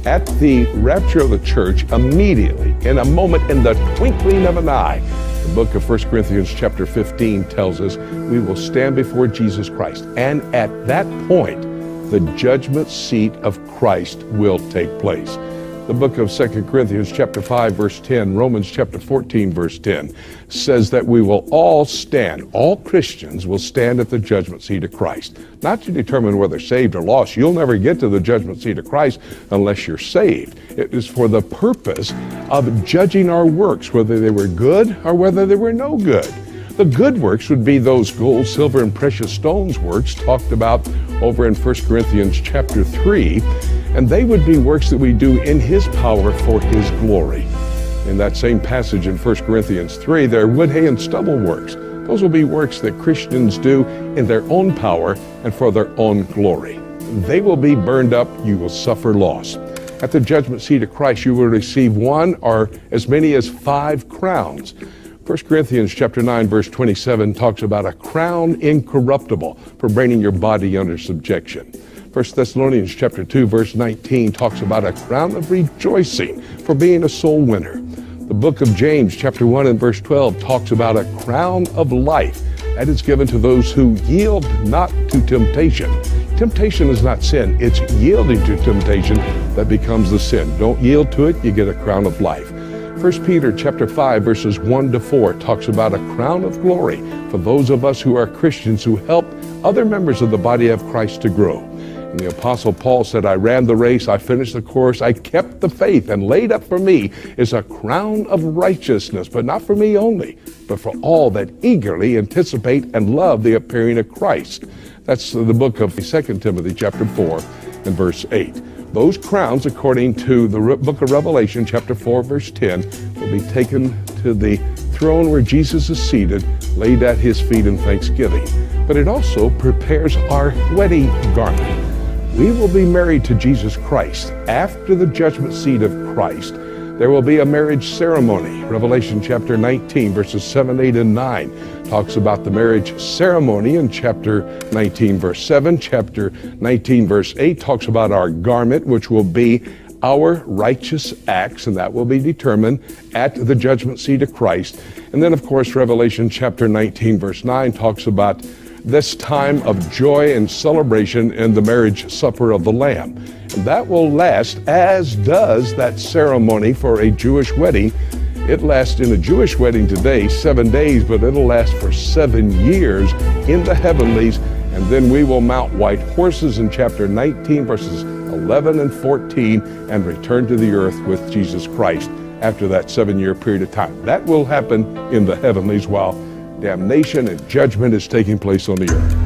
At the rapture of the church, immediately, in a moment, in the twinkling of an eye, the book of 1 Corinthians chapter 15 tells us we will stand before Jesus Christ. And at that point, the judgment seat of Christ will take place. The book of 2 Corinthians chapter 5 verse 10, Romans chapter 14 verse 10 says that we will all stand, all Christians will stand at the judgment seat of Christ. Not to determine whether saved or lost. You'll never get to the judgment seat of Christ unless you're saved. It is for the purpose of judging our works, whether they were good or whether they were no good. The good works would be those gold, silver, and precious stones works talked about over in 1 Corinthians chapter 3. And they would be works that we do in His power for His glory. In that same passage in 1 Corinthians 3, there are wood, hay, and stubble works. Those will be works that Christians do in their own power and for their own glory. They will be burned up. You will suffer loss. At the judgment seat of Christ, you will receive one or as many as 5 crowns. 1 Corinthians chapter 9 verse 27 talks about a crown incorruptible for bringing your body under subjection. 1 Thessalonians chapter 2 verse 19 talks about a crown of rejoicing for being a soul winner. The book of James chapter 1 and verse 12 talks about a crown of life that is given to those who yield not to temptation. Temptation is not sin, it's yielding to temptation that becomes the sin. Don't yield to it, you get a crown of life. 1 Peter chapter 5 verses 1 to 4 talks about a crown of glory for those of us who are Christians who help other members of the body of Christ to grow. And the Apostle Paul said, I ran the race, I finished the course, I kept the faith, and laid up for me is a crown of righteousness, but not for me only, but for all that eagerly anticipate and love the appearing of Christ. That's the book of 2 Timothy chapter 4 and verse 8. Those crowns, according to the book of Revelation chapter 4 verse 10, will be taken to the throne where Jesus is seated, laid at His feet in thanksgiving. But it also prepares our wedding garment. We will be married to Jesus Christ. After the judgment seat of Christ, there will be a marriage ceremony. Revelation chapter 19, verses 7, 8, and 9 talks about the marriage ceremony in chapter 19, verse 7. Chapter 19, verse 8 talks about our garment, which will be our righteous acts, and that will be determined at the judgment seat of Christ. And then, of course, Revelation chapter 19, verse 9 talks about this time of joy and celebration in the marriage supper of the Lamb. And that will last, as does that ceremony for a Jewish wedding. It lasts in a Jewish wedding today 7 days, but it'll last for 7 years in the heavenlies. And then we will mount white horses in chapter 19, verses 11 and 14, and return to the earth with Jesus Christ after that 7-year period of time. That will happen in the heavenlies while damnation and judgment is taking place on the earth.